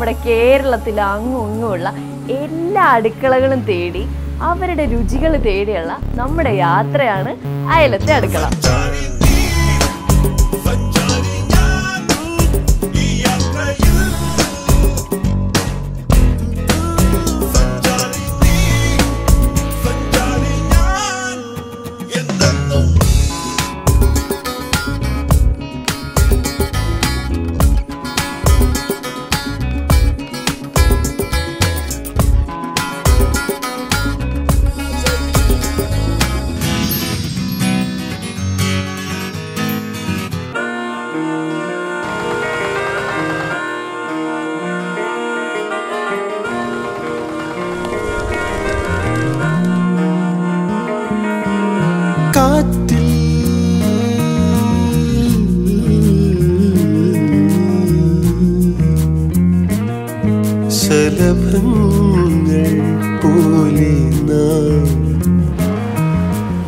നമ്മുടെ കേരളത്തിൽ അങ്ങും ഇങ്ങുമുള്ള എല്ലാ അടുക്കളകളും തേടി അവരുടെ രുചികൾ തേടിയുള്ള നമ്മുടെ യാത്രയാണ് അയലത്തെ അടുക്കള.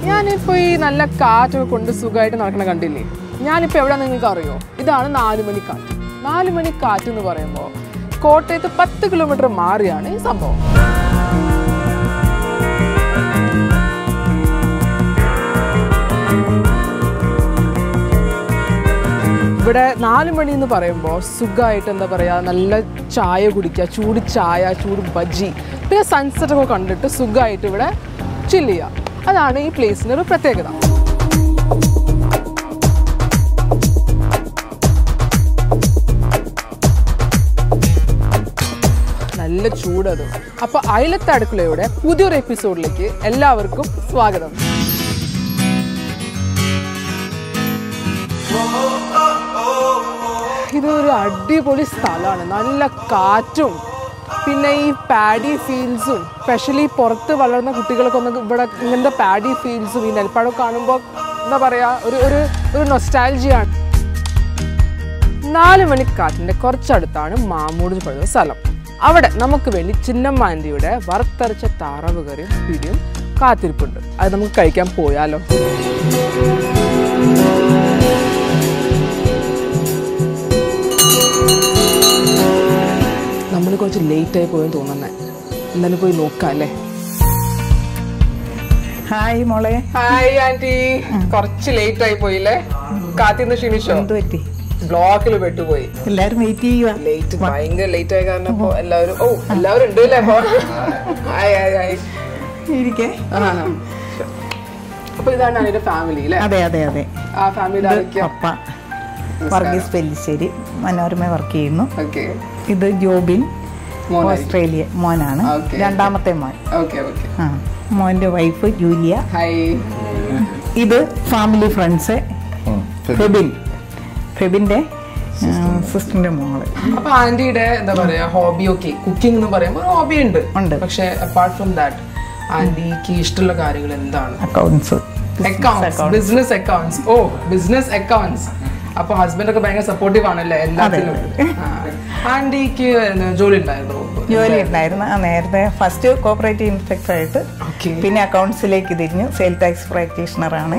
ഞാനിപ്പോ ഈ നല്ല കാറ്റൊക്കെ കൊണ്ട് സുഖമായിട്ട് നടക്കണ കണ്ടില്ലേ? ഞാനിപ്പോ എവിടെ നിങ്ങൾക്ക് അറിയോ? ഇതാണ് 4 മണിക്കാറ്റ്. 4 മണിക്കാറ്റ് എന്ന് പറയുമ്പോൾ കോട്ടയത്ത് 10 കിലോമീറ്റർ മാറിയാണ് ഈ സംഭവം. ഇവിടെ 4 മണി എന്ന് പറയുമ്പോൾ സുഖമായിട്ട് എന്താ പറയുക, നല്ല ചായ കുടിക്കുക, ചൂട് ചായ, ചൂട് ബജ്ജി, പിന്നെ സൺസെറ്റൊക്കെ കണ്ടിട്ട് സുഖമായിട്ട് ഇവിടെ ചില്ല് ചെയ്യുക. അതാണ് ഈ പ്ലേസിൻ്റെ ഒരു പ്രത്യേകത. നല്ല ചൂടത്. അപ്പോൾ അയലത്തെ അടുക്കളയുടെ പുതിയൊരു എപ്പിസോഡിലേക്ക് എല്ലാവർക്കും സ്വാഗതം. ഇതൊരു അടിപൊളി സ്ഥലമാണ്. നല്ല കാറ്റും പിന്നെ ഈ പാഡി ഫീൽഡ്സും, സ്പെഷ്യലി പുറത്ത് വളർന്ന കുട്ടികൾക്ക് ഒന്ന് ഇവിടെ ഇങ്ങനത്തെ പാഡി ഫീൽഡ്സും ഈ നെൽപ്പാടം കാണുമ്പോൾ എന്താ പറയുക, ഒരു നൊസ്റ്റാൾജിയാണ്. 4 മണിക്കാറ്റിൻ്റെ കുറച്ചടുത്താണ് മാമൂട് പറയുന്ന സ്ഥലം. അവിടെ നമുക്ക് വേണ്ടി ചിന്നമ്മ ആൻറ്റിയുടെ വറുത്തരച്ച താറാവ് കറിയും പിടിയും കാത്തിരിപ്പുണ്ട്. അത് നമുക്ക് കഴിക്കാൻ പോയാലോ? നമ്മൾ കുറച്ച് ലേറ്റായി പോയെന്ന് തോന്നുന്നേ. എന്തായാലും പോയി നോക്കാം അല്ലേ? ഹായ് മോളെ. Hi aunty. കുറച്ച് ലേറ്റ് ആയി പോയില്ലേ? കാത്തിന്ന് ക്ഷീണിച്ചോ? എന്ത് പറ്റി? ബ്ലോക്കിൽ പെട്ടുപോയി. എല്ലാരും വെയിറ്റ് ചെയ്യുക. ലേറ്റ്, ഭയങ്കര ലേറ്റ് ആയ കാരണം ഇപ്പൊ എല്ലാവരും എല്ലാവരും ഉണ്ട് അല്ലേ? ഇരിക്കേ. അപ്പൊ ഇതാണ് അതിന്റെ ഫാമിലി അല്ലേ? അതെ അതെ അതെ. ആ ഫാമിലി പപ്പ വർഗീസ് പെല്ലിശ്ശേരി മനോരമ വർക്ക് ചെയ്യുന്നു. ഓക്കെ. ഇത് ജോബിൻ, ഓസ്ട്രേലിയ മോനാണ്, രണ്ടാമത്തെ മോൻ. ആ, മോന്റെ വൈഫ് ജൂലിയ. ഇത് ഫാമിലി ഫ്രണ്ട്സ് ഫെബിന്റെ സിസ്റ്ററിന്റെ മോള്. അപ്പൊ ആന്റിയുടെ എന്താ പറയാ ഹോബി? ഓക്കെ, കുക്കിംഗ് എന്ന് പറയുമ്പോൾ ഹോബി ഉണ്ട്, പക്ഷെ അപ്പാർട്ട് ഫ്രം ദാറ്റ് ആന്റിക്ക് ഇഷ്ടമുള്ള കാര്യങ്ങൾ എന്താണ്? Accounts, business accounts. ഓ, ബിസിനസ് അക്കൗണ്ട്സ്. അപ്പൊ ഹസ്ബൻഡ് ഒക്കെ ഭയങ്കര സപ്പോർട്ടീവ് ആണല്ലേ എല്ലാത്തിനും? ആന്റിക്ക് ജോലി ഉണ്ടായിരുന്നു? ജോലി ഉണ്ടായിരുന്നു നേരത്തെ. ഫസ്റ്റ് കോപ്പറേറ്റീവ് ഇൻസ്പെക്ടർ ആയിട്ട്, പിന്നെ അക്കൗണ്ട്സിലേക്ക് തിരിഞ്ഞു. സെയിൽ ടാക്സ് പ്രാക്ടീഷണർ ആണ്.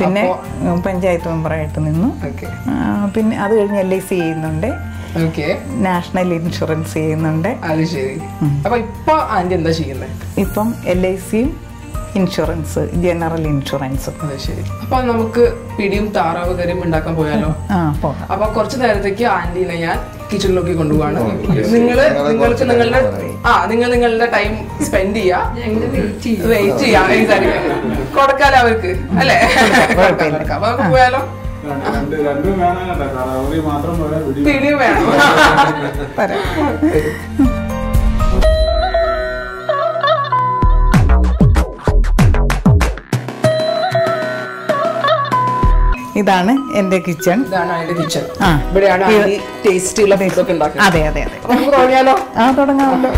പിന്നെ പഞ്ചായത്ത് മെമ്പറായിട്ട് നിന്നു. പിന്നെ അത് കഴിഞ്ഞ് LIC ചെയ്യുന്നുണ്ട്, നാഷണൽ ഇൻഷുറൻസ് ചെയ്യുന്നുണ്ട്. ഇപ്പം LICയും ഇൻഷുറൻസ്, ജനറൽ ഇൻഷുറൻസ്. അപ്പൊ നമുക്ക് പിടിയും താറാവ് കറിയും ഉണ്ടാക്കാൻ പോയാലോ? അപ്പൊ കുറച്ചു നേരത്തേക്ക് ആന്റീനെ ഞാൻ കിച്ചണിലേക്ക് കൊണ്ടുപോവാണ്. നിങ്ങൾ നിങ്ങളുടെ ടൈം സ്പെൻഡ് ചെയ്യാ, വെയിറ്റ് ചെയ്യാം, കൊടുക്കാലോ അവർക്ക് അല്ലേ? അപ്പൊ നമുക്ക് പോയാലോ? പിടിയും വേണം. ഇതാണ് എന്റെ കിച്ചൺ. ഇവിടെയാണ് ടേസ്റ്റിയുള്ള ഫുഡൊക്കെ ഉണ്ടാക്കുന്നത്. അതെ അതെ അതെ. തുടങ്ങിയാലോ? തുടങ്ങാമല്ലോ.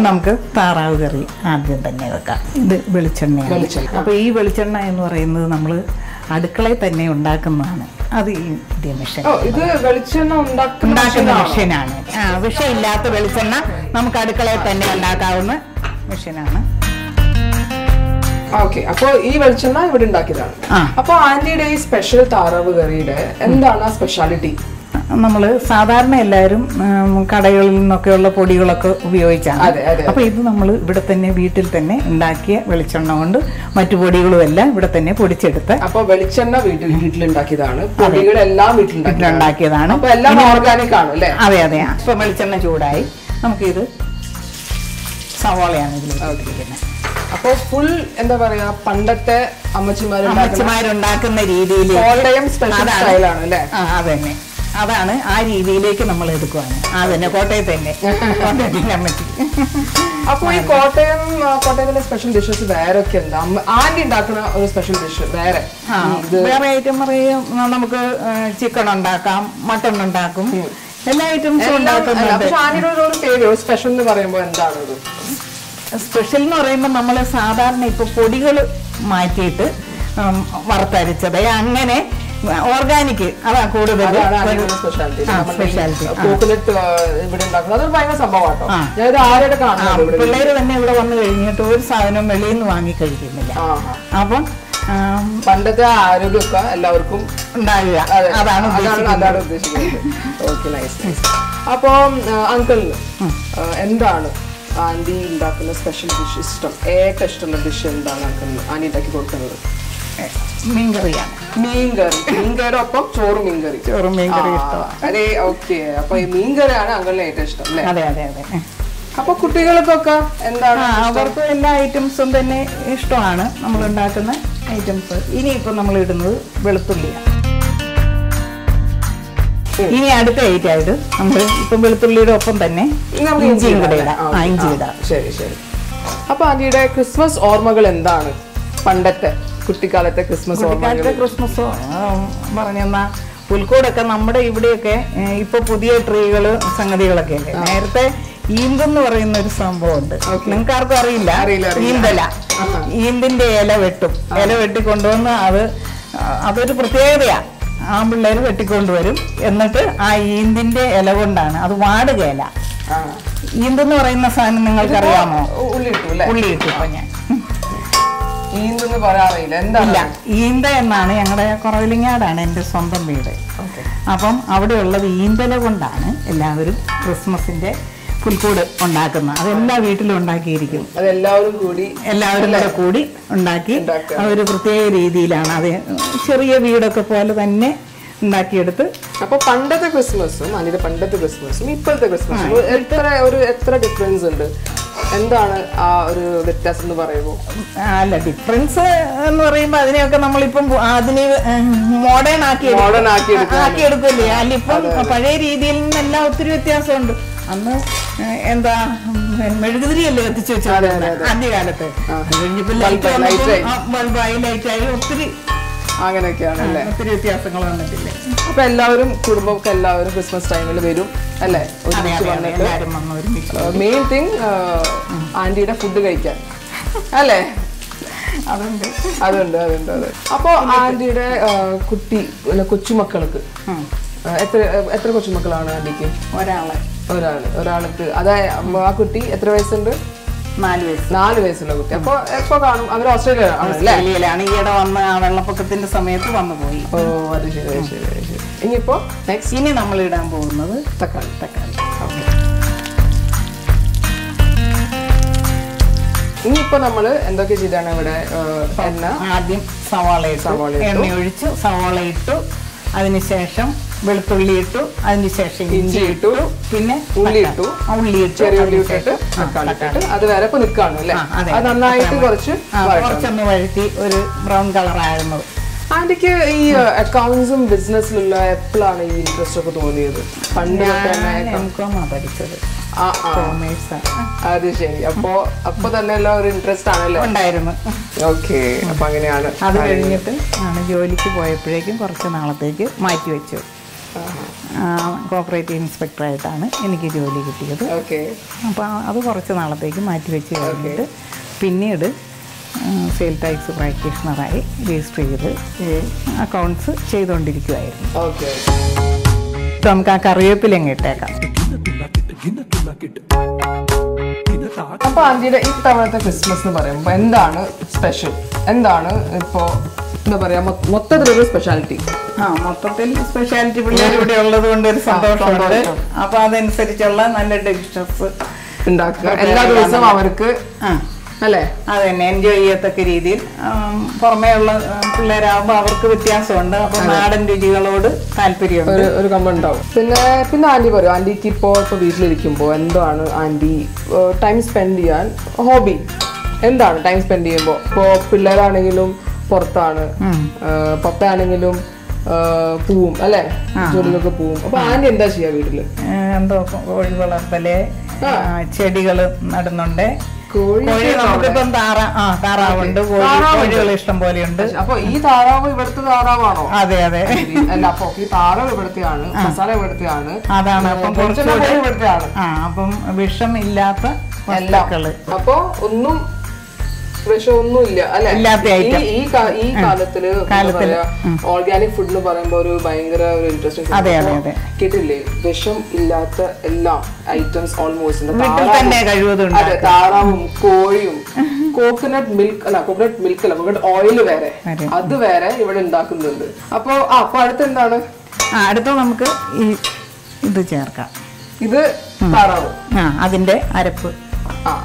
നമുക്ക് താറാവ് കറി ആദ്യം തന്നെ വെക്കാം. ഇത് വെളിച്ചെണ്ണയാണ്. അപ്പൊ ഈ വെളിച്ചെണ്ണ എന്ന് പറയുന്നത് നമ്മൾ അടുക്കളയിൽ തന്നെ ഉണ്ടാക്കുന്നതാണ്. അത് ഈ മെഷീൻ, ഇത് വെളിച്ചെണ്ണ ഉണ്ടാക്കുന്ന മെഷീനാണ്. വിഷമില്ലാത്ത വെളിച്ചെണ്ണ നമുക്ക് അടുക്കളയിൽ തന്നെ ഉണ്ടാക്കാവുന്ന മെഷീനാണ്. ഓക്കെ. അപ്പൊ ഈ വെളിച്ചെണ്ണ ഇവിടെ ഉണ്ടാക്കിയതാണ്. അപ്പൊ ആന്റിയുടെ ഈ സ്പെഷ്യൽ താറാവ് കറിയുടെ എന്താണ് സ്പെഷ്യാലിറ്റി? നമ്മൾ സാധാരണ എല്ലാവരും കടകളിൽ നിന്നൊക്കെയുള്ള പൊടികളൊക്കെ ഉപയോഗിച്ചാണ്. അപ്പൊ ഇത് നമ്മൾ ഇവിടെ തന്നെ വീട്ടിൽ തന്നെ ഉണ്ടാക്കിയ വെളിച്ചെണ്ണ കൊണ്ട് മറ്റു പൊടികളും എല്ലാം ഇവിടെ തന്നെ പൊടിച്ചെടുത്ത്. അപ്പൊ വെളിച്ചെണ്ണ വീട്ടിലുണ്ടാക്കിയതാണ്, പൊടികളെല്ലാം വീട്ടിലുണ്ടാക്കിയതാണ്, എല്ലാം ഓർഗാനിക് ആണ് അല്ലേ? അതെ അതെ. ഇപ്പൊ വെളിച്ചെണ്ണ ചൂടായി, നമുക്കിത് സവാളയാണ് ഇതിലേക്ക്. അപ്പൊ ഫുൾ എന്താ പറയാ പണ്ടത്തെ അമ്മച്ചിമാരുണ്ടാക്കുന്ന രീതിയിൽ സ്റ്റൈലാണ് അല്ലേ? അതന്നെ, അതാണ് ആ രീതിയിലേക്ക് നമ്മൾ എടുക്കുവാണ്. അതന്നെ കോട്ടയത്ത് തന്നെ അമ്മച്ചി. അപ്പൊ ഈ കോട്ടയത്തിലെ സ്പെഷ്യൽ ഡിഷസ് വേറെ ഒക്കെ എന്താ? ആന്റി ഉണ്ടാക്കുന്ന ഒരു സ്പെഷ്യൽ ഡിഷ് വേറെ ഐറ്റം പറയും. നമുക്ക് ചിക്കൻ ഉണ്ടാക്കാം, മട്ടൺ ഉണ്ടാക്കും, എല്ലാ ഐറ്റംസും ഉണ്ടാക്കുന്നുണ്ട്. ആന്റിയുടെ ഒരു പേര് സ്പെഷ്യൽ എന്ന് പറയുമ്പോൾ എന്താണ് ഒരു സ്പെഷ്യൽ എന്ന് പറയുമ്പോൾ നമ്മൾ സാധാരണ ഇപ്പൊ പൊടികൾ മാറ്റിയിട്ട് വറുത്തരച്ചത് അങ്ങനെ ഓർഗാനിക് അതാ കൂടുതൽ സ്പെഷ്യാലിറ്റി. കോക്കനട്ട് ഇവിടെ ഉണ്ടാക്കുന്നത് അതൊരു ഭയങ്കര സംഭവമാട്ടോ. ഞാനിത് ആരുടെ കാണാം, പിള്ളേര് തന്നെ ഇവിടെ വന്നു കഴിഞ്ഞിട്ട് ഒരു സാധനം വെളിയിൽ നിന്ന് വാങ്ങി കഴിക്കുന്നില്ല. അപ്പം പണ്ടത്തെ ആരോഗ്യമൊക്കെ എല്ലാവർക്കും ഉണ്ടാകുക, അതാണ് ഉദ്ദേശിക്കുന്നത്. Okay, nice. അപ്പൊ അങ്കിളിന് എന്താണ് ആന്റി ഉണ്ടാക്കുന്ന സ്പെഷ്യൽ ഡിഷ് ഇഷ്ടം? ഏറ്റവും ഇഷ്ടമുള്ള ഡിഷ് എന്താണ് അങ്കിളിന് ആന്റി ഉണ്ടാക്കി കൊടുക്കുന്നത്? മീൻകറിയാണ്. മീൻകറി ഒപ്പം ചോറും മീൻകറി ഇഷ്ടമാണ്. അതെ, ഓക്കെ. അപ്പൊ ഈ മീൻകറിയാണ് അങ്കിളിന് ഏറ്റവും ഇഷ്ടം അല്ലേ? അതെ അതെ അതെ. അപ്പൊ കുട്ടികൾക്കൊക്കെ എന്താണ്? അവർക്ക് എല്ലാ ഐറ്റംസും തന്നെ ഇഷ്ടമാണ് നമ്മൾ ഉണ്ടാക്കുന്ന ഐറ്റംസ്. ഇനിയിപ്പോ നമ്മൾ ഇടുന്നത് വെളുത്തുള്ളിയാണ്. ഇനി അടുത്ത ഐറ്റമായിട്ട് നമ്മൾ ഇപ്പം വെളുത്തുള്ളിയുടെ ഒപ്പം തന്നെ ഇഞ്ചിയും കൂടെ ഇടാം. ഇഞ്ചി ഇടാം. ശരി ശരി. അപ്പൊ ആന്റിയുടെ ക്രിസ്മസ് ഓർമ്മകൾ എന്താണ്? പണ്ടത്തെ കുട്ടിക്കാലത്തെ ക്രിസ്മസ് പറഞ്ഞെന്നാ പുൽക്കൂടൊക്കെ നമ്മുടെ ഇവിടെയൊക്കെ ഇപ്പൊ പുതിയ ട്രീകള് സംഗതികളൊക്കെ അല്ലേ. നേരത്തെ ഈന്തെന്ന് പറയുന്ന ഒരു സംഭവം ഉണ്ട്, നിങ്ങൾക്ക് ആർക്കും അറിയില്ല. ഈന്തല, ഈന്തിന്റെ ഇല വെട്ടിക്കൊണ്ടുവന്ന് അതൊരു പ്രത്യേകതയാ. ആൺപിള്ളേര് വെട്ടിക്കൊണ്ടുവരും, എന്നിട്ട് ആ ഈന്തിന്റെ ഇല കൊണ്ടാണ്, അത് വാടുകയില. ഈന്തെന്ന് പറയുന്ന സാധനം നിങ്ങൾക്ക് അറിയാമോ? ഉള്ളി ഇട്ടു. ഞാൻ ഇല്ല, ഈന്ത എന്നാണ്. ഞങ്ങളുടെ കുറവിലിങ്ങാടാണ് എൻ്റെ സ്വന്തം വീട്. അപ്പം അവിടെയുള്ളത് ഈന്തല കൊണ്ടാണ് എല്ലാവരും ക്രിസ്മസിന്റെ പുൽക്കൂട് ഉണ്ടാക്കുന്നത്. അതെല്ലാ വീട്ടിലും ഉണ്ടാക്കിയിരിക്കും. എല്ലാവരും കൂടി ഉണ്ടാക്കി അതൊരു പ്രത്യേക രീതിയിലാണ്. അത് ചെറിയ വീടൊക്കെ പോലെ തന്നെ ഉണ്ടാക്കിയെടുത്ത്. അപ്പൊ പണ്ടത്തെ ക്രിസ്മസും പണ്ടത്തെ ക്രിസ്മസും ഇപ്പോഴത്തെ ക്രിസ്മസും എത്ര ഡിഫറൻസ് ഉണ്ട്? എന്താണ് ആ ഒരു വ്യത്യാസം എന്ന് പറയുമ്പോൾ? അല്ല, ഡിഫറൻസ് എന്ന് പറയുമ്പോൾ അതിനെയൊക്കെ നമ്മളിപ്പം അതിന് മോഡേൺ ആക്കി എടുക്കില്ലേ. അല്ല, ഇപ്പം പഴയ രീതിയിൽ നിന്നെല്ലാം ഒത്തിരി വ്യത്യാസമുണ്ട്. അന്ന് എന്താ മെഴുകുതിരിയല്ലേ കത്തിച്ചു വെച്ചത് ആദ്യകാലത്ത്. ബൾബായി, ലൈറ്റായി, ഒത്തിരി അങ്ങനെയൊക്കെയാണല്ലേ. ഒത്തിരി വ്യത്യാസങ്ങൾ വന്നിട്ടില്ലേ. അപ്പൊ എല്ലാവരും കുടുംബമൊക്കെ എല്ലാവരും ക്രിസ്മസ് ടൈമിൽ വരും അല്ലേ? മെയിൻ തിങ് ആന്റിയുടെ ഫുഡ് കഴിക്കാൻ അല്ലേ? അതുണ്ട്. അപ്പൊ ആന്റിയുടെ കൊച്ചുമക്കൾക്ക് എത്ര കൊച്ചുമക്കളാണ് ആന്റിക്ക്? ഒരാൾക്ക്. അതായത് ആ കുട്ടി എത്ര വയസ്സുണ്ട്? 4 വയസ്സുള്ള കുട്ടി. അപ്പൊ എപ്പോ കാണും? അവർ ഓസ്ട്രേലിയയിലാണ്. ഈയിടെ വന്ന് ആ വെള്ളപ്പൊക്കത്തിന്റെ സമയത്ത് വന്നു പോയി. ഓ, അത് ശരി. ഇനിയിപ്പോ ഇനി നമ്മൾ ഇടാൻ പോകുന്നത് തക്കാളി. ഇനിയിപ്പോ നമ്മള് എന്തൊക്കെ ചെയ്താണ് ഇവിടെ? ആദ്യം സവാള എണ്ണ ഒഴിച്ചു, സവാള ഇട്ടു, അതിനുശേഷം വെളുത്തുള്ളി ഇട്ടു, അതിനുശേഷം ഇഞ്ചി ഇട്ടു, പിന്നെ ഉള്ളി ഇട്ടു, ചെറിയ ഉള്ളി ഇട്ടിട്ട് തക്കാളി ഇട്ടിട്ട് അത് വരെ നിൽക്കാണ് അല്ലേ? അത് നന്നായിട്ട് കുറച്ചൊന്ന് വഴറ്റി ഒരു ബ്രൗൺ കളർ ആയിരുന്നത്. ആന്റിക്ക് ഈ അക്കൗണ്ട്സും ബിസിനസ്സിലുള്ള എപ്പോഴാണ് ഈ ഇൻട്രസ്റ്റ് ഒക്കെ തോന്നിയത്? പണ്ട് പഠിച്ചത്. അത് ശരി. അപ്പൊ തന്നെ എല്ലാം ഒരു ഇൻട്രസ്റ്റ് ആണല്ലോ ഉണ്ടായിരുന്നു. ഓക്കെ, അപ്പൊ അങ്ങനെയാണ്. അത് കഴിഞ്ഞിട്ട് ആണ് ജോലിക്ക് പോയപ്പോഴേക്കും കുറച്ച് നാളത്തേക്ക് മാറ്റിവെച്ചു. കോപ്പറേറ്റീവ് ഇൻസ്പെക്ടറായിട്ടാണ് എനിക്ക് ജോലി കിട്ടിയത്. അപ്പോൾ അത് കുറച്ച് നാളത്തേക്ക് മാറ്റിവെച്ച് കഴിഞ്ഞിട്ട് പിന്നീട് സെയിൽ ടാക്സ് പ്രാക്ടീഷണറായി രജിസ്റ്റർ ചെയ്ത് അക്കൗണ്ട്സ് ചെയ്തുകൊണ്ടിരിക്കുമായിരുന്നു. നമുക്ക് ആ കറിവേപ്പിലങ്ങ് ഇട്ടേക്കാം. അപ്പൊ ആന്റിയുടെ ഈ തവണത്തെ ക്രിസ്മസ് എന്ന് പറയുമ്പോൾ എന്താണ് സ്പെഷ്യൽ? എന്താണ് ഇപ്പോ എന്താ പറയാ മൊത്തത്തിലൊരു സ്പെഷ്യാലിറ്റി? മൊത്തത്തിൽ സ്പെഷ്യാലിറ്റി പിള്ളേർ ഇവിടെ ഉള്ളത് കൊണ്ട് ഒരു സന്തോഷമുണ്ട്. അപ്പൊ അതനുസരിച്ചുള്ള നല്ല ഡിഷസ് ഉണ്ടാക്കുക എല്ലാ ദിവസവും അവർക്ക് അല്ലേ അത് തന്നെ എൻജോയ് ചെയ്യത്തക്ക രീതിയിൽ. പുറമേ ഉള്ള പിള്ളേരാകുമ്പോ അവർക്ക് വ്യത്യാസമുണ്ട്. അപ്പൊ നാടൻ രുചികളോട് താല്പര്യമുണ്ട്. ഒരു കമ്പ ഉണ്ടാവും. പിന്നെ ആന്റി പറയും, ആന്റിക്ക് ഇപ്പോ വീട്ടിലിരിക്കുമ്പോ എന്താണ് ആന്റി ടൈം സ്പെൻഡ് ചെയ്യാൻ ഹോബി എന്താണ്? ടൈം സ്പെൻഡ് ചെയ്യുമ്പോ ഇപ്പോ പിള്ളേരാണെങ്കിലും പുറത്താണ്, പപ്പയാണെങ്കിലും പോവും അല്ലെ, ജോലികളൊക്കെ പോവും. അപ്പൊ ആന്റി എന്താ ചെയ്യാ വീട്ടില്? എന്തോ കോഴി വളർത്തല്, ചെടികള് നടുന്നുണ്ട്. നമുക്കിപ്പം താറാവുണ്ട്, കോഴികൾ ഇഷ്ടം പോലെയുണ്ട്. അപ്പൊ ഈ താറാവ് ഇവിടുത്തെ താറാവാണോ? അതെ അതെ. അല്ല, അപ്പൊ ഈ താറാവ് ഇവിടുത്തെയാണ്, മസാല ഇവിടുത്തെയാണ്. അതാണ് അപ്പം കുറച്ചുകൂടെ ഇവിടുത്തെയാണ്. അപ്പം വിഷം ഇല്ലാത്ത വസ്തുക്കള്. അപ്പൊ ഒന്നും വിഷമൊന്നുമില്ല അല്ലെ? ഈ കാലത്തില് ഓർഗാനിക് ഫുഡ് എന്ന് പറയുമ്പോ ഒരു ഭയങ്കര ഒരു ഇൻട്രസ്റ്റിംഗ് കേട്ടില്ലേ? വിഷം ഇല്ലാത്ത എല്ലാം ഐറ്റംസ് ഓൾമോസ്റ്റ്. അതെ, താറാവും കോഴിയും കോക്കനട്ട് മിൽക്ക് അല്ല, കോക്കനട്ട് ഓയിൽ വേറെ, അത് വേറെ ഇവിടെ ഉണ്ടാക്കുന്നുണ്ട്. അപ്പൊ അടുത്ത് എന്താണ്? അടുത്ത നമുക്ക് ഇത് ചേർക്കാം. ഇത് താറാവ്, അതിന്റെ അരപ്പ്.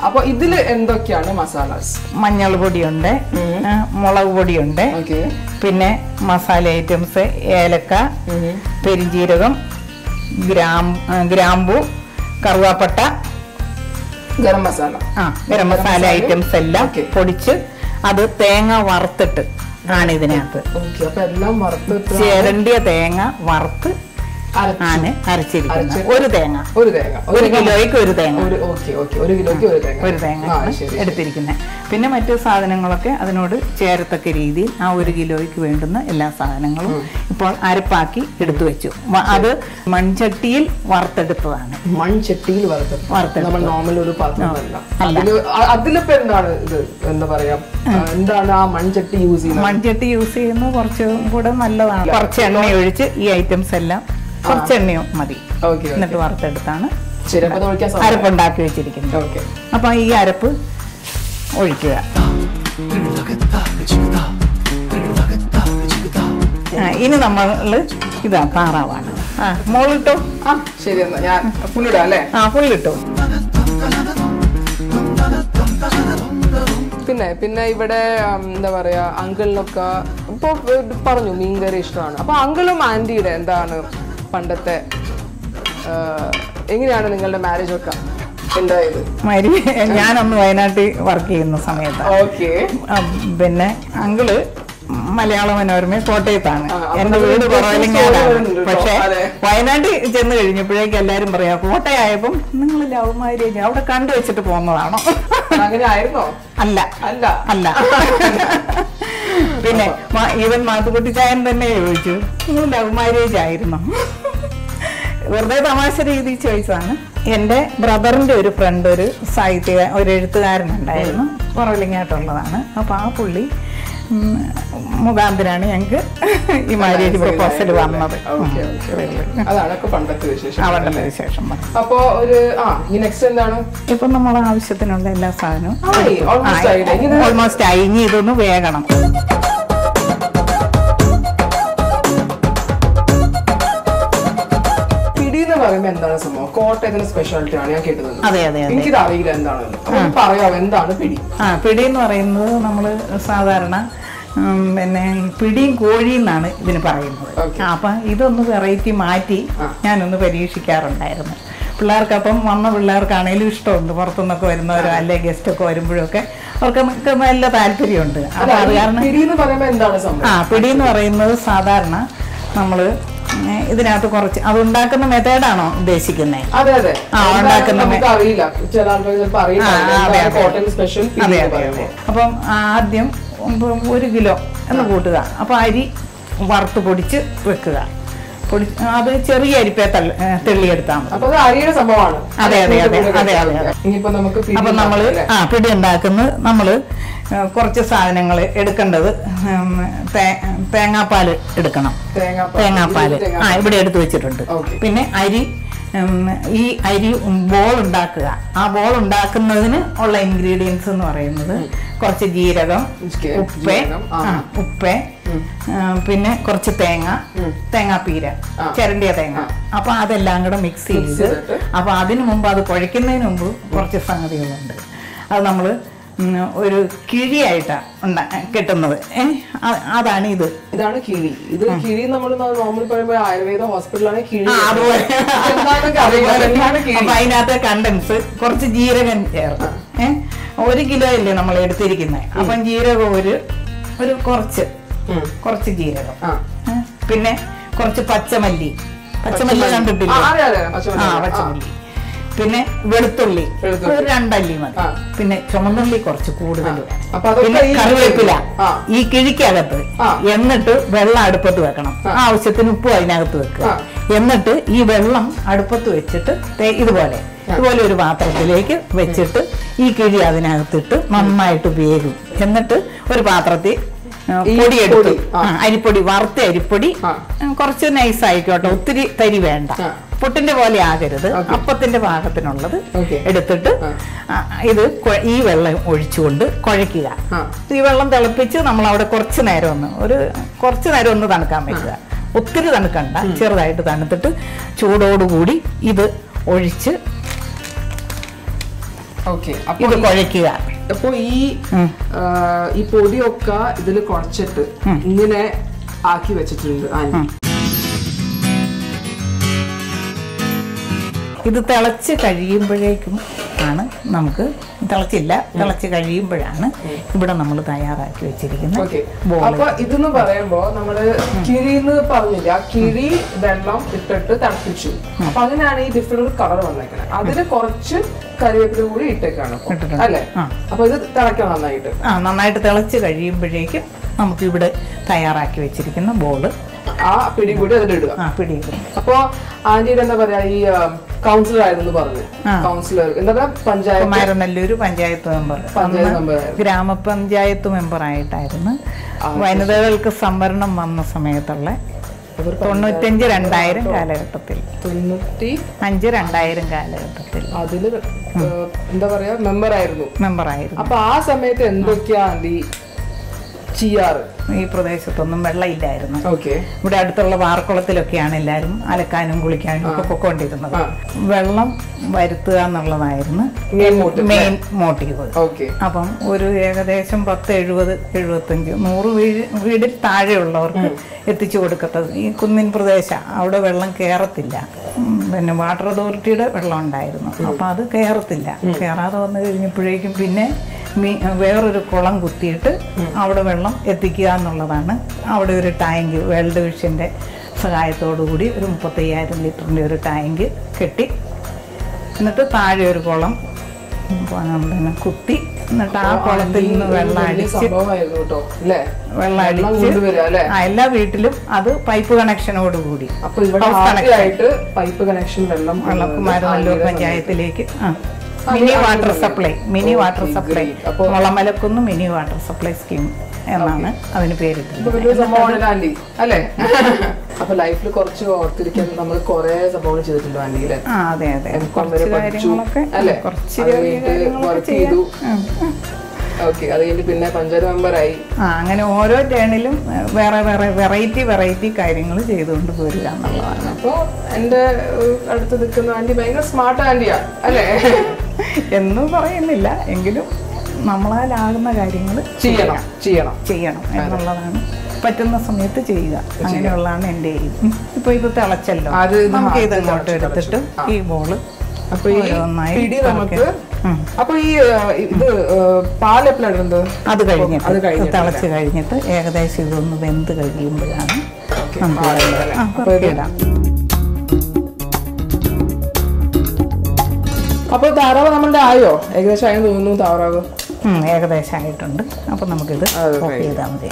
അപ്പൊ ഇതില് എന്തൊക്കെയാണ് മസാലാസ്? മഞ്ഞൾ പൊടിയുണ്ട്, മുളക് പൊടിയുണ്ട്, പിന്നെ മസാല ഐറ്റംസ് ഏലക്ക, പെരിഞ്ജീരകം, ഗ്രാമ്പു, കറുവാപ്പട്ട, ഗരം മസാല. ഗരം മസാല ഐറ്റംസ് എല്ലാം പൊടിച്ച് അത് തേങ്ങ വറുത്തിട്ട് ആണ് ഇതിനകത്ത്. ചേരണ്ടിയ തേങ്ങ വറുത്ത് ആണ് അരച്ചിരിക്കുന്നത്. ഒരു കിലോയ്ക്ക് ഒരു തേങ്ങ എടുത്തിരിക്കുന്നത്. പിന്നെ മറ്റു സാധനങ്ങളൊക്കെ അതിനോട് ചേരത്തക്ക രീതിയിൽ ആ 1 കിലോയ്ക്ക് വേണ്ടുന്ന എല്ലാ സാധനങ്ങളും ഇപ്പോൾ അരപ്പാക്കി എടുത്തു വെച്ചു. അത് മൺചട്ടിയിൽ വറുത്തെടുത്തതാണ്. മൺചട്ടിയിൽ വറുത്തെടുത്തത് നോർമൽ ഒരു പാത്രമല്ല. അതിലിപ്പോ എന്താണ് ഇത് എന്താ പറയാ, എന്താണ് ആ മൺചട്ടി യൂസ് ചെയ്യുന്നത്? മൺചട്ടി യൂസ് ചെയ്യുന്നത് കുറച്ചും കൂടെ നല്ലതാണ്. കുറച്ച് എണ്ണ ഒഴിച്ച് ഈ ഐറ്റംസ് എല്ലാം കുറച്ച് എണ്ണയോ മതി, എന്നിട്ട് വറുത്തെടുത്താണ് അരപ്പുണ്ടാക്കി വെച്ചിരിക്കുന്നത്. അപ്പൊ ഈ അരപ്പ് ഒഴിക്കുക. ഇനി നമ്മള് ഇതാ താറാവാണ്. മോളിട്ടോ? ശരി, എന്നാ ഞാൻ ഫുള്ളിടാം അല്ലേ? ഫുള്ളിട്ടോ. പിന്നെ ഇവിടെ എന്താ പറയാ, അങ്കിളിനൊക്കെ ഇപ്പൊ പറഞ്ഞു മീൻകറി ഇഷ്ടമാണ്. അപ്പൊ അങ്കിളും ആന്റിയുടെ എന്താണ് പണ്ടത്തെ എങ്ങനെയാണ് നിങ്ങളുടെ മാരേജ് ഒക്കെ ഉണ്ടായത്? ഞാനൊന്ന് വയനാട്ടിൽ വർക്ക് ചെയ്യുന്ന സമയത്ത്. പിന്നെ അങ്കിള് മലയാള മനോരമ കോട്ടയത്താണ്, എന്റെ വീട് കുറവലിങ്ങാടാണ്. പക്ഷെ വയനാട്ടിൽ ചെന്ന് കഴിഞ്ഞപ്പോഴേക്കും എല്ലാരും പറയാ, കോട്ടയായപ്പം നിങ്ങൾ ലവ് മാരേജ് അവിടെ കണ്ടുവച്ചിട്ട് പോകുന്നതാണോ? അങ്ങനെ ആയിരുന്നോ? അല്ല അല്ല അല്ല. പിന്നെ ഈവൻ മാത്തുക്കുട്ടി ചായൻ തന്നെ ചോദിച്ചു, നിങ്ങൾ ലവ് മാരേജ് ആയിരുന്നോ? വെറുതെ തമാശ രീതി ചോദിച്ചതാണ്. എൻ്റെ ബ്രദറിന്റെ ഒരു ഫ്രണ്ട് ഒരു എഴുത്തുകാരനുണ്ടായിരുന്നു, കുറവിലിങ്ങായിട്ടുള്ളതാണ്. അപ്പൊ ആ പുള്ളി മുഖാന്തരാണ് ഞങ്ങൾക്ക് ഈ മാരേജ് പ്രപ്പോസൽ വന്നത്. പണ്ടത്തെ വിശേഷം. അപ്പൊ നെക്സ്റ്റ് എന്താണ്? ഇപ്പൊ നമ്മളെ ആവശ്യത്തിനുള്ള എല്ലാ സാധനവും ഓൾമോസ്റ്റ് ആയി. ഇനി ഇതൊന്ന് വേഗണം. എന്താണ് സംഭവം? കോട്ടയത്തിന്റെ സ്പെഷ്യാലിറ്റി ആണ് ഞാൻ കേട്ടത്. അതെ അതെ. എനിക്കിത് അറിയില്ല എന്താണെന്ന്. പറയാമോ എന്താണ് പിടി? പിടി എന്ന് പറയുന്നത് നമ്മള് സാധാരണ പിന്നെ പിടിയും കോഴിന്നാണ് ഇതിന് പറയുന്നത്. അപ്പൊ ഇതൊന്ന് വെറൈറ്റി മാറ്റി ഞാനൊന്ന് പരീക്ഷിക്കാറുണ്ടായിരുന്നു. പിള്ളേർക്കപ്പം വന്ന പിള്ളേർക്കാണേലും ഇഷ്ടമുണ്ട്. പുറത്തുനിന്നൊക്കെ വരുന്നവരോ അല്ലെ ഗസ്റ്റ് ഒക്കെ വരുമ്പോഴൊക്കെ അവർക്ക് നല്ല താല്പര്യമുണ്ട്. അപ്പൊ അത് കാരണം പിടി എന്ന് പറയുന്നത് സാധാരണ നമ്മള് ഇതിനകത്ത് കുറച്ച് അത് ഉണ്ടാക്കുന്ന മെത്തേഡാണോ ഉദ്ദേശിക്കുന്നത്? അതെ അതെ. അപ്പം ആദ്യം 1 കിലോ എന്ന് കൂട്ടുക. അപ്പൊ അരി വറുത്ത് പൊടിച്ച് വെക്കുക. അത് ചെറിയ അരിപ്പേ തെള്ളിയെടുത്താൽ മതി. അതെ അതെ അതെ അതെ അതെ. അപ്പൊ നമ്മള് പിടി ഉണ്ടാക്കുന്നത് നമ്മള് കുറച്ച് സാധനങ്ങൾ എടുക്കേണ്ടത്. തേങ്ങാപ്പാല് എടുക്കണം. തേങ്ങാപ്പാല് ഇവിടെ എടുത്തു വെച്ചിട്ടുണ്ട്. പിന്നെ ഈ അരി ബോൾ ഉണ്ടാക്കുക. ആ ബോൾ ഉണ്ടാക്കുന്നതിന് ഉള്ള ഇൻഗ്രീഡിയൻസ് എന്ന് പറയുന്നത് കുറച്ച് ജീരകം, ഉപ്പ്, പിന്നെ കുറച്ച് തേങ്ങാപ്പീര, ചിരണ്ടിയ തേങ്ങ. അപ്പൊ അതെല്ലാം കൂടെ മിക്സ് ചെയ്ത്, അപ്പൊ അതിനു മുമ്പ്, അത് കുഴയ്ക്കുന്നതിന് മുമ്പ് കുറച്ച് സംഗതികളുണ്ട്. അത് നമ്മള് ഒരു കിഴിയായിട്ടാണ് കിട്ടുന്നത്. അതാണ് ഇതാണ് കിഴി. ഇത് കിഴി നമ്മൾ നോർമൽ പറയുമ്പോൾ ആയുർവേദ ഹോസ്പിറ്റലാണ് കിഴി. അപ്പൊ അതിനകത്ത് കണ്ടൻസ് കുറച്ച് ജീരകം ചേർത്ത് 1 കിലോ അല്ലേ നമ്മൾ എടുത്തിരിക്കുന്നത്. അപ്പം ജീരകം ഒരു കുറച്ച് ജീരകം, പിന്നെ കുറച്ച് പച്ചമല്ലി കണ്ടിട്ടില്ല? പച്ചമല്ലി, പിന്നെ വെളുത്തുള്ളി ഒരു 2 അല്ലി മതി, പിന്നെ ചുമന്നുള്ളി കുറച്ച് കൂടുതൽ, പിന്നെ കറിവേപ്പില ഈ കിഴിക്കകത്ത്. എന്നിട്ട് വെള്ളം അടുപ്പത്ത് വെക്കണം, ആവശ്യത്തിന് ഉപ്പ് അതിനകത്ത് വെക്കുക. എന്നിട്ട് ഈ വെള്ളം അടുപ്പത്ത് വെച്ചിട്ട് ഇതുപോലെ ഒരു പാത്രത്തിലേക്ക് വെച്ചിട്ട് ഈ കിഴി അതിനകത്തിട്ട് നന്നായിട്ട് വേകും. എന്നിട്ട് ഒരു പാത്രത്തിൽ പൊടിയെടുത്ത്, അരിപ്പൊടി, വറുത്ത അരിപ്പൊടി കുറച്ച് നൈസ് ആയിക്കോട്ടെ, ഒത്തിരി തരി വേണ്ട, പുട്ടിന്റെ പോലെ ആകരുത്, അപ്പത്തിന്റെ പാകത്തിനുള്ളത് എടുത്തിട്ട് ഈ വെള്ളം ഒഴിച്ചുകൊണ്ട് കുഴയ്ക്കുക. ഈ വെള്ളം തിളപ്പിച്ച് നമ്മൾ അവിടെ കുറച്ച് നേരം ഒന്ന് തണുക്കാൻ വെക്കുക. ഒത്തിരി തണുക്കണ്ട, ചെറുതായിട്ട് തണുത്തിട്ട് ചൂടോടുകൂടി ഇത് ഒഴിച്ച് ഇത് കുഴയ്ക്കുക. അപ്പൊ ഈ പൊടിയൊക്കെ ഇതിൽ കുഴച്ചിട്ട് ഇങ്ങനെ ആക്കി വെച്ചിട്ടുണ്ട്. ഇത് തിളച്ച് കഴിയുമ്പോഴേക്കും ആണ് നമുക്ക്, തിളച്ച് കഴിയുമ്പോഴാണ് ഇവിടെ നമ്മൾ തയ്യാറാക്കി വെച്ചിരിക്കുന്നത്. അപ്പൊ ഇതെന്ന് പറയുമ്പോ നമ്മള് കിഴിന്ന് പറഞ്ഞില്ല, കിഴി വെള്ളം ഇട്ടിട്ട് തിളപ്പിച്ചു. അപ്പൊ അതിനാണ് ഈ ഡിഫറെന്റ് കളർ വന്നേക്കുന്നത്. അതില് കുറച്ച് കറിവേപ്പില കൂടി ഇട്ടേക്കാണ് അല്ലെ? അപ്പൊ ഇത് തിളക്കണം നന്നായിട്ട് തിളച്ച് കഴിയുമ്പോഴേക്കും നമുക്ക് ഇവിടെ തയ്യാറാക്കി വെച്ചിരിക്കുന്ന ബോള് ആ പിടി കൂടി അതിലിടുക. അപ്പൊ ആന്റിയുടെ എന്താ പറയാ, ഈ കൗൺസിലർ ആയിരുന്നു പറഞ്ഞു. കൗൺസിലർ എന്താ പറയാ, പഞ്ചായത്ത് നല്ലൊരു പഞ്ചായത്ത് മെമ്പർ, ഗ്രാമപഞ്ചായത്ത് മെമ്പർ ആയിട്ടായിരുന്നു. വനിതകൾക്ക് സംവരണം വന്ന സമയത്തുള്ള 95-2000 കാലഘട്ടത്തിൽ, 95-2000 കാലഘട്ടത്തിൽ അതില് എന്താ പറയാ മെമ്പറായിരുന്നു. അപ്പൊ ആ സമയത്ത് എന്തൊക്കെയാ ആന്റി ചെയ്യാറ്? ഈ പ്രദേശത്തൊന്നും വെള്ളമില്ലായിരുന്നു. ഇവിടെ അടുത്തുള്ള വാർക്കുളത്തിലൊക്കെയാണ് എല്ലാവരും അലക്കാനും കുളിക്കാനും ഒക്കെ പൊക്കോണ്ടിരുന്നത്. വെള്ളം വരുത്തുക എന്നുള്ളതായിരുന്നു മെയിൻ മോട്ടീവ്. അപ്പം ഒരു ഏകദേശം 10-70-75-100 വീടിൽ താഴെയുള്ളവർക്ക് എത്തിച്ചു കൊടുക്കത്തത്. ഈ കുന്നിൻ പ്രദേശം, അവിടെ വെള്ളം കയറത്തില്ല. പിന്നെ വാട്ടർ അതോറിറ്റിയുടെ വെള്ളം ഉണ്ടായിരുന്നു, അപ്പം അത് കയറാതെ വന്നു കഴിഞ്ഞപ്പോഴേക്കും പിന്നെ വേറൊരു കുളം കുത്തിയിട്ട് അവിടെ വെള്ളം എത്തിക്കുക എന്നുള്ളതാണ്. അവിടെ ഒരു ടാങ്ക് വേൾഡ് വിഷന്റെ സഹായത്തോടു കൂടി ഒരു 35,000 ലിറ്ററിൻ്റെ ഒരു ടാങ്ക് കെട്ടി, എന്നിട്ട് താഴെ ഒരു കുളം പിന്നെ കുത്തി, എന്നിട്ട് ആ കുളത്തിൽ നിന്ന് വെള്ളം അടിച്ച് എല്ലാ വീട്ടിലും അത് പൈപ്പ് കണക്ഷനോടുകൂടി കുമാരനല്ലൂർ പഞ്ചായത്തിലേക്ക് mini water supply Mulamalakkunnu mini water supply scheme എന്നാണ് അതിന് പേരിട്ടത്. അല്ലേ? അപ്പൊ ലൈഫിൽ കുറച്ച് ഓർത്തിരിക്കാൻ നമ്മൾ കുറെ സംഭവങ്ങൾ ചെയ്തിട്ടുണ്ടോ ആന്റിയിലെ? അതെ, കുറച്ച് കാര്യങ്ങളൊക്കെ വർക്ക് ചെയ്തു. അത് കഴിഞ്ഞ് പിന്നെ പഞ്ചായത്ത് മെമ്പറായി. അങ്ങനെ ഓരോ ടേണിലും വേറെ വെറൈറ്റി കാര്യങ്ങൾ ചെയ്തുകൊണ്ട് പോരുക എന്നുള്ളതാണ്. അപ്പൊ എന്റെ അടുത്ത് നിൽക്കുന്ന ആന്റി ഭയങ്കര സ്മാർട്ട് ആന്റിയാ അല്ലേ? എന്നും പറയുന്നില്ല, എങ്കിലും നമ്മളാലാകുന്ന കാര്യങ്ങൾ ചെയ്യണം എന്നുള്ളതാണ്. പറ്റുന്ന സമയത്ത് ചെയ്യുക, അങ്ങനെയുള്ളതാണ് എൻ്റെ എയിം. ഇപ്പൊ ഇത് തിളച്ചല്ലോ, നമുക്ക് ഇത് അങ്ങോട്ട് എടുത്തിട്ട് ഈ ബോള് അപ്പൊ ഈ ഇത് പാലെപ്പോഴാണ് അത് തിളച്ച് കഴിഞ്ഞിട്ട് ഏകദേശം ഇതൊന്ന് വെന്ത് കഴിയുമ്പോഴാണ് നമുക്ക് ഇടാം. അപ്പൊ താറാവ് നമ്മളുടെ ആയോ? ഏകദേശം ആയെന്ന് തോന്നുന്നു. താറാവ് ഏകദേശം ആയിട്ടുണ്ട്. അപ്പൊ നമുക്കിത് ചെയ്താൽ മതി.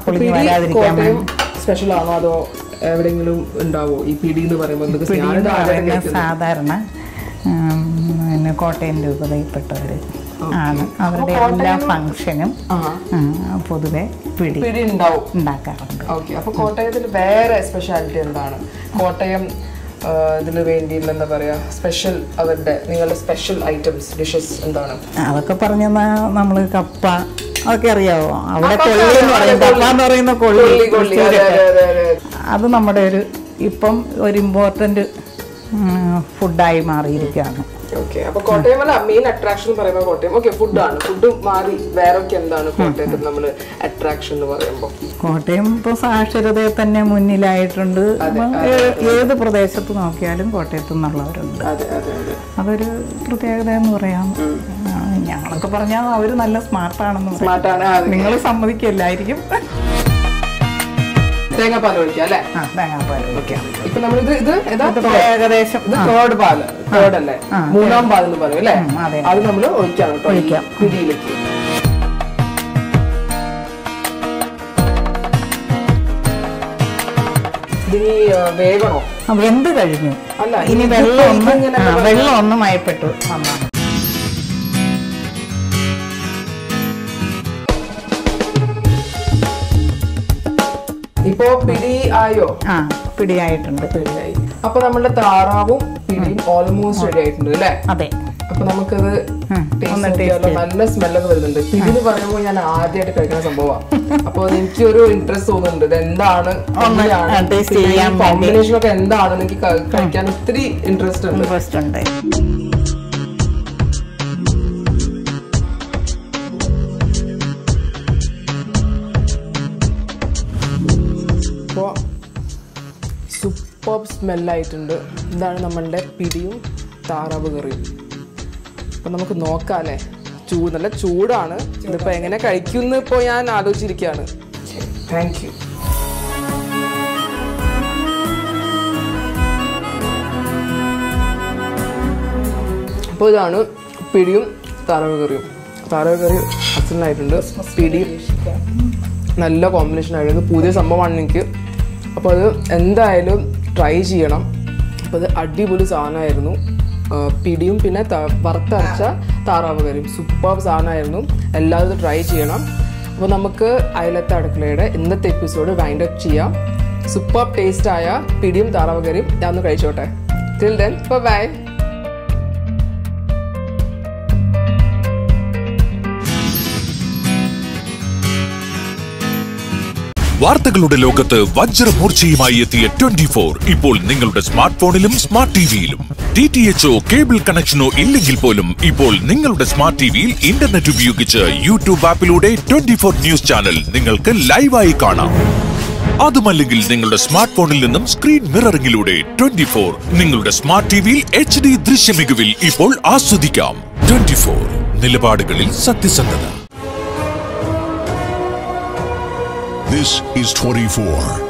പുളിഞ്ഞ് വരാതിരിക്കാൻ സ്പെഷ്യൽ ആണോ അതോ എവിടെയെങ്കിലും ഉണ്ടാവോ ഈ പിടി എന്ന് പറയുമ്പോൾ? സാധാരണ പിന്നെ കോട്ടയം രൂപതയിൽപ്പെട്ടവർ ആണ്, അവരുടെ എല്ലാ ഫംഗ്ഷനും പൊതുവെ പിടി ഉണ്ടാക്കാറുണ്ട്. അപ്പൊ കോട്ടയത്തിൽ വേറെ സ്പെഷ്യാലിറ്റി എന്താണ്? കോട്ടയം ഇതിന് വേണ്ടിയുള്ള എന്താ പറയാ സ്പെഷ്യൽ അവരുടെ നിങ്ങളുടെ സ്പെഷ്യൽ ഐറ്റംസ് ഡിഷസ് എന്താണ്? അതൊക്കെ പറഞ്ഞാൽ നമ്മള് കപ്പ അതൊക്കെ അറിയാവോ? അവിടെ കൊള്ളി എന്ന് പറയും, കപ്പ എന്ന് പറയുന്ന കൊള്ളി. അത് നമ്മുടെ ഇപ്പം ഒരു ഇമ്പോർട്ടന്റ് ഫുഡായി മാറിയിരിക്കുകയാണ്. ഓക്കെ, അപ്പൊ കോട്ടയമല്ല മെയിൻ അട്രാക്ഷൻ എന്ന് പറയുമ്പോൾ കോട്ടയം. ഓക്കെ, ഫുഡാണ്. ഫുഡ് മാറി വേറൊക്കെ എന്താണ് കോട്ടയത്തിൽ നമ്മള് അട്രാക്ഷൻ എന്ന് പറയുമ്പോൾ? കോട്ടയം ഇപ്പൊ സാക്ഷരതയെ തന്നെ മുന്നിലായിട്ടുണ്ട്. ഏത് പ്രദേശത്ത് നോക്കിയാലും കോട്ടയത്തു നിന്നുള്ളവരുണ്ട്. അതൊരു പ്രത്യേകത എന്ന് പറയാം. ഞങ്ങളൊക്കെ പറഞ്ഞാൽ അവര് നല്ല സ്മാർട്ടാണെന്ന് നിങ്ങൾ സമ്മതിക്കില്ലായിരിക്കും. തേങ്ങാപ്പാൽ ഒഴിക്കാം അല്ലേ? തേങ്ങാപ്പാൽ ഒഴിക്കാം. ഇപ്പൊ നമ്മളിത് ഏകദേശം തേർഡല്ലേ, മൂന്നാം പാൽ എന്ന് പറയും അല്ലേ? അത് നമ്മൾ ഒഴിക്കാം പിടിയിലേക്ക്. ഇതിനി വേഗണോ? വെന്ത് കഴിഞ്ഞു. അല്ല, ഇനി വെള്ളം ഒന്ന് മയപ്പെട്ടു നന്നാണ്. ഇപ്പോ പിടി ആയോ? പിടിയായിട്ടുണ്ട്. പിടിയായി. അപ്പൊ നമ്മുടെ താറാവും പിടിയും ഓൾമോസ്റ്റ് റെഡി ആയിട്ടുണ്ട് അല്ലേ? അതെ. അപ്പൊ നമുക്കത് നല്ല സ്മെല്ലൊക്കെ വരുന്നുണ്ട്. പിടിന്ന് പറയുമ്പോൾ ഞാൻ ആദ്യമായിട്ട് കഴിക്കുന്ന സംഭവമാണ്. അപ്പൊ എനിക്കൊരു ഇൻട്രസ്റ്റ് തോന്നുന്നുണ്ട് ഇത് എന്താണ്, കോമ്പിനേഷൻ ഒക്കെ എന്താണെന്ന് എനിക്ക് കഴിക്കാൻ ഒത്തിരി ഇൻട്രസ്റ്റ് ഉണ്ട്. സൂപ്പർ സ്മെല്ലായിട്ടുണ്ട്. ഇതാണ് നമ്മളുടെ പിടിയും താറാവ് കറിയും. അപ്പം നമുക്ക് നോക്കാം അല്ലേ? നല്ല ചൂടാണ്. ഇതിപ്പോൾ എങ്ങനെ കഴിക്കുമെന്ന് ഇപ്പോൾ ഞാൻ ആലോചിച്ചിരിക്കുകയാണ്. Thank you. അപ്പോൾ ഇതാണ് പിടിയും താറാവ് കറിയും. താറാവ് കറി അസലായിട്ടുണ്ട്. പിടി നല്ല കോമ്പിനേഷൻ ആയിരുന്നു. പുതിയ സംഭവമാണ് എനിക്ക്. അപ്പോൾ അത് എന്തായാലും ട്രൈ ചെയ്യണം. അപ്പോൾ അത് അടിപൊളി സാധനമായിരുന്നു. പിടിയും പിന്നെ വറുത്തരച്ച താറാവ് കറിയും സൂപ്പർ സാധനമായിരുന്നു. എല്ലാവരും ട്രൈ ചെയ്യണം. അപ്പോൾ നമുക്ക് അയലത്തെ അടുക്കളയുടെ ഇന്നത്തെ എപ്പിസോഡ് വൈൻഡ് അപ്പ് ചെയ്യാം. സൂപ്പർ ടേസ്റ്റായ പിടിയും താറാവ് കറിയും ഞാൻ ഒന്ന് കഴിച്ചോട്ടെ. Till then bye. വാർത്തകളുടെ ലോകത്ത് വജ്രമൂർച്ചയുമായി എത്തിയ 24 ഇപ്പോൾ നിങ്ങളുടെ സ്മാർട്ട് ഫോണിലും സ്മാർട്ട് ടിവിയിലും. DTHO കേബിൾ കണക്ഷനോ ഇല്ലെങ്കിൽ പോലും ഇപ്പോൾ നിങ്ങളുടെ സ്മാർട്ട് ടിവിയിൽ ഇന്റർനെറ്റ് ഉപയോഗിച്ച് യൂട്യൂബ് ആപ്പിലൂടെ 24 ന്യൂസ് ചാനൽ നിങ്ങൾക്ക് ലൈവായി കാണാം. അതുമല്ലെങ്കിൽ നിങ്ങളുടെ സ്മാർട്ട് ഫോണിൽ നിന്നും സ്ക്രീൻ മിററിംഗിലൂടെ 24 നിങ്ങളുടെ സ്മാർട്ട് ടിവിയിൽ HD ദൃശ്യമികവിൽ ഇപ്പോൾ ആസ്വദിക്കാം. 24 നിലപാടുകളിൽ സത്യസന്ധത. This is 24.